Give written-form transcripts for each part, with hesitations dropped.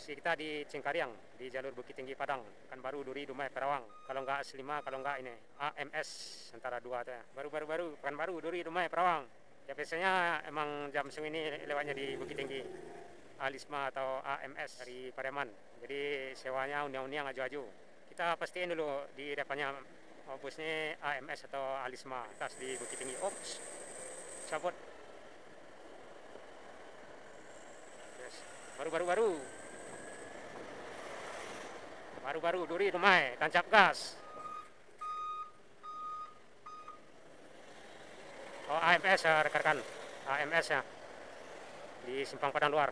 Posisi kita di Cengkariang, di jalur Bukit Tinggi Padang, Pekanbaru, Duri, Dumai, Perawang. Kalau nggak S5, kalau nggak ini AMS antara dua tuh ya. Baru Pekanbaru, Duri, Dumai, Perawang. Ya biasanya emang jam segini lewatnya di Bukit Tinggi. Alisma atau AMS dari Pariaman. Jadi sewanya uniang-uniang aju-aju. Kita pastiin dulu di depannya busnya AMS atau Alisma atas di Bukit Tinggi. Ops, cabut. Yes. Baru Duri, Dumai, tancap gas. Oh AMS ya rekan-rekan, AMS ya di Simpang Padang Luar.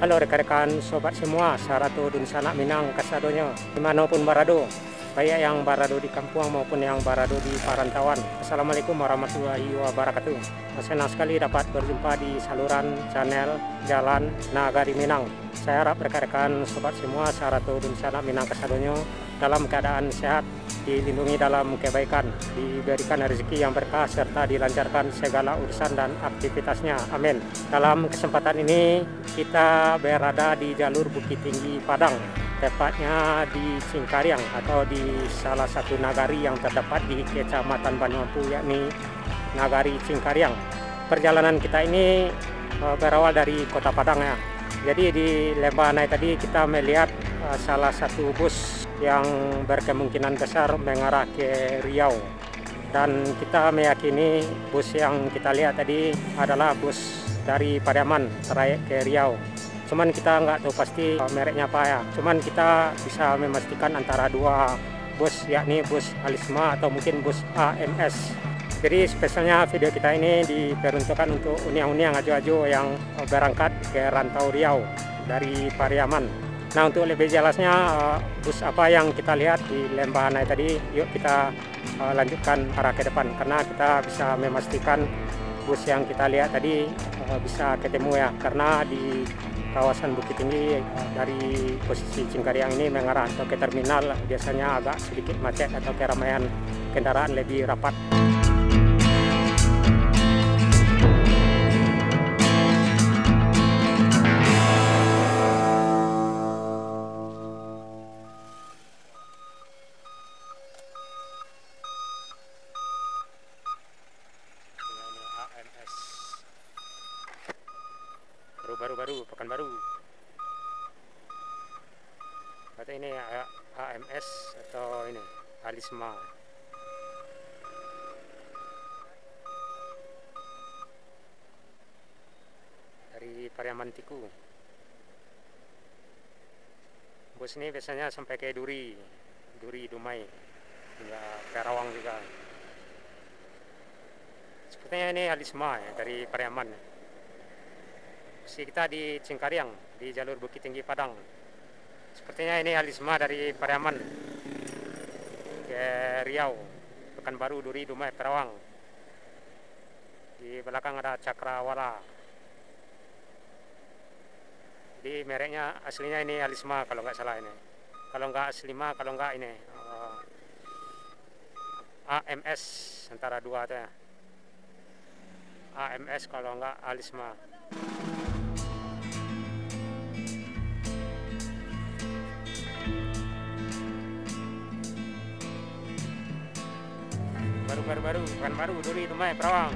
Halo rekan-rekan sobat semua, Saratu Dun Sanak Minang Kasadonyo, dimanapun barado, baik yang barado di kampung maupun yang barado di perantauan. Assalamualaikum warahmatullahi wabarakatuh. Senang sekali dapat berjumpa di saluran channel Jalan Nagari Minang. Saya harap rekan-rekan sobat semua, Saratu Dun Sanak Minang Kasadonyo dalam keadaan sehat, dilindungi dalam kebaikan, diberikan rezeki yang berkah serta dilancarkan segala urusan dan aktivitasnya. Amin. Dalam kesempatan ini kita berada di jalur Bukit Tinggi Padang, tepatnya di Cengkariang atau di salah satu nagari yang terdapat di Kecamatan Banyuwangi, yakni Nagari Cengkariang. Perjalanan kita ini berawal dari Kota Padang ya. Jadi di Lembanai tadi kita melihat salah satu bus yang berkemungkinan besar mengarah ke Riau, dan kita meyakini bus yang kita lihat tadi adalah bus dari Pariaman trayek ke Riau. Cuman kita nggak tahu pasti mereknya apa ya. Cuman kita bisa memastikan antara dua bus, yakni bus Alisma atau mungkin bus AMS. Jadi spesialnya video kita ini diperuntukkan untuk uniang-uniang aju-aju yang berangkat ke rantau Riau dari Pariaman. Nah, untuk lebih jelasnya bus apa yang kita lihat di Lembanai tadi, yuk kita lanjutkan arah ke depan, karena kita bisa memastikan bus yang kita lihat tadi bisa ketemu ya, karena di kawasan Bukit Tinggi dari posisi Cengkariang ini mengarah atau ke terminal biasanya agak sedikit macet atau keramaian kendaraan lebih rapat. Baru Pekanbaru. Kata ini AMS atau ini Alisma. Dari Pariaman Tiku. Bus ini biasanya sampai ke Duri, Dumai, hingga Perawang juga. Sepertinya ini Alisma ya, dari Pariaman. Posisi kita di Cengkariang, di jalur Bukit Tinggi Padang. Sepertinya ini Alisma dari Pariaman ke Riau, Pekanbaru, Duri, Dumai, Perawang. Di belakang ada Cakrawala. Jadi mereknya aslinya ini Alisma kalau nggak salah ini. Kalau nggak S5, kalau nggak ini AMS antara dua tuh ya. AMS kalau nggak Alisma. Pekanbaru, Duri, Dumai, Perawang.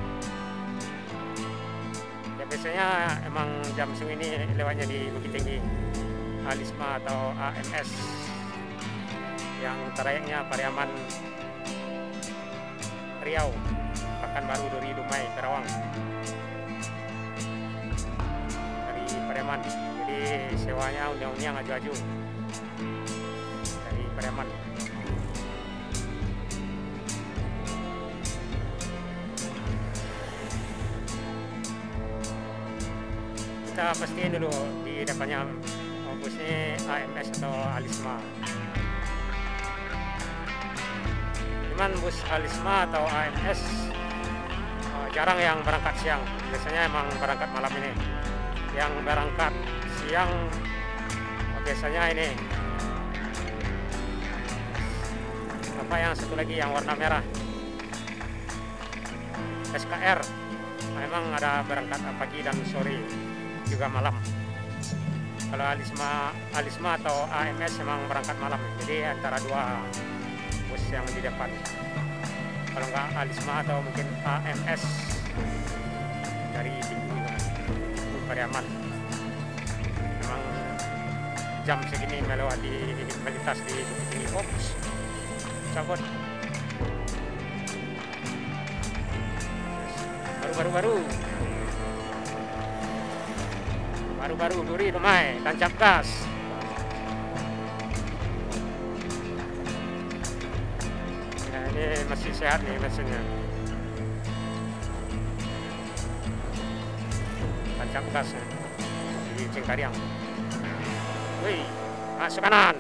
Ya biasanya emang jam segini lewatnya di Bukit Tinggi, Alisma atau AMS yang trayeknya Pariaman, Riau, Pekanbaru, Duri, Dumai, Perawang. Dari Pariaman, jadi sewanya uniang-uniang aju-aju dari Pariaman. Kita pastiin dulu di depannya busnya AMS atau Alisma. Cuman bus Alisma atau AMS jarang yang berangkat siang, biasanya emang berangkat malam ini. Yang berangkat siang biasanya ini apa yang satu lagi yang warna merah, SKR. Memang ada berangkat pagi dan sore juga malam. Kalau Alisma atau AMS memang berangkat malam, jadi antara dua bus yang di depan. Kalau nggak Alisma atau mungkin AMS dari Tiku Pariaman. Memang jam segini melewati melintas di Bukit Tinggi. Ops, cabut. Baru duri lumai, tancap gas. Nah, ini masih sehat nih mesinnya. Tancap gas ya, di Cengkariang. Wih, masuk kanan.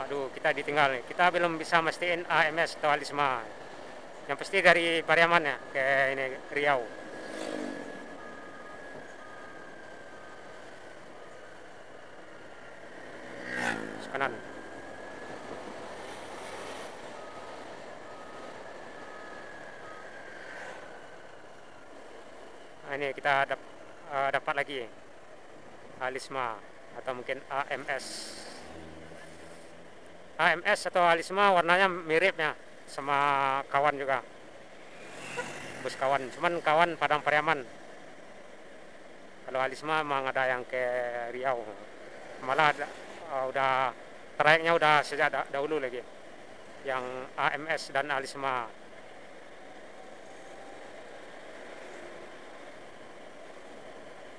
Aduh, kita ditinggal nih. Kita belum bisa mastiin AMS atau Alisma. Yang pasti dari Pariaman ya, ke ini Riau. Kanan. Nah, ini kita dapat lagi Alisma atau mungkin AMS. AMS atau Alisma warnanya mirip ya, sama kawan juga, bus kawan, cuman kawan Padang Pariaman. Kalau Alisma memang ada yang ke Riau, malah udah trayeknya udah sejak dahulu lagi yang AMS dan Alisma.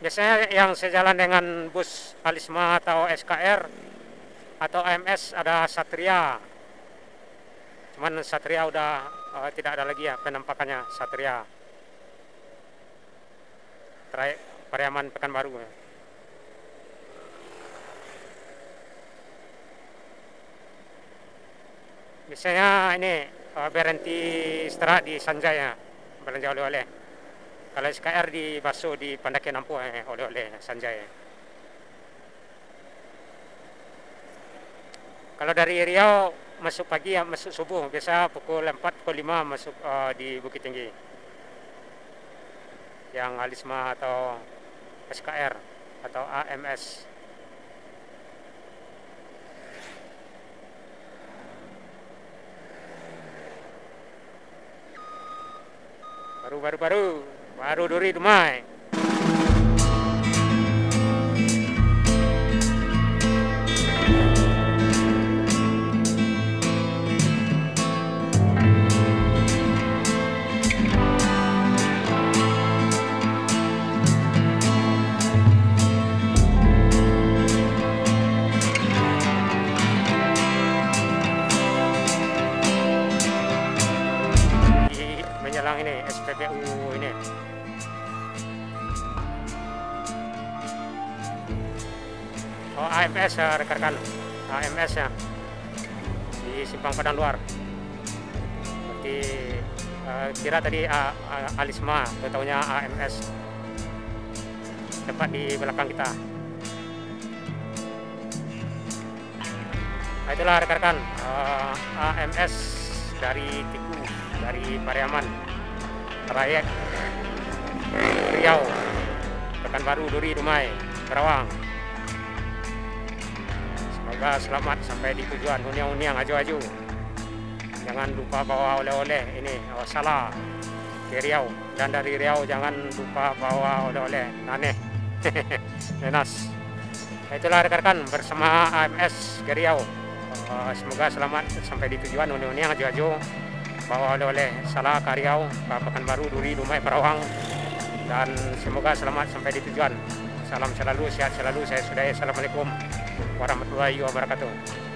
Biasanya yang sejalan dengan bus Alisma atau SKR atau AMS ada Satria. Cuman Satria udah tidak ada lagi ya penampakannya, Satria. Trayek Pariaman Pekanbaru ya. Biasanya ini berhenti istirahat di Sanjaya, belanja oleh-oleh. Kalau SKR di Baso di Pandaki Nampu oleh-oleh Sanjaya. Kalau dari Riau masuk pagi ya, masuk subuh, biasa pukul 4, pukul 5 masuk di Bukit Tinggi. Yang Alisma atau SKR atau AMS. Baru duri dumai. Menjelang ini SPBU ini. Oh, AMS ya rekan-rekan, AMS ya di Simpang Padang Luar. Seperti kira tadi Alisma, tahunya AMS. Tepat di belakang kita. Nah, itulah rekan-rekan AMS dari Tiku, dari Pariaman, trayek Riau, Pekanbaru, Duri, Dumai, Karawang. Semoga selamat sampai di tujuan. Uniang-uniang, aju-aju. Jangan lupa bawa oleh-oleh ini salah ke Riau, dan dari Riau jangan lupa bawa oleh-oleh aneh. Nenas. Itulah rekan-rekan bersama AMS ke Riau. Semoga selamat sampai di tujuan. Uniang-uniang, aju-aju. Bawa oleh-oleh salah ke Riau, ke Pekanbaru, Duri, Dumai, Karawang, dan semoga selamat sampai di tujuan. Salam selalu, sehat selalu. Saya sudahi. Assalamualaikum warahmatullahi wabarakatuh.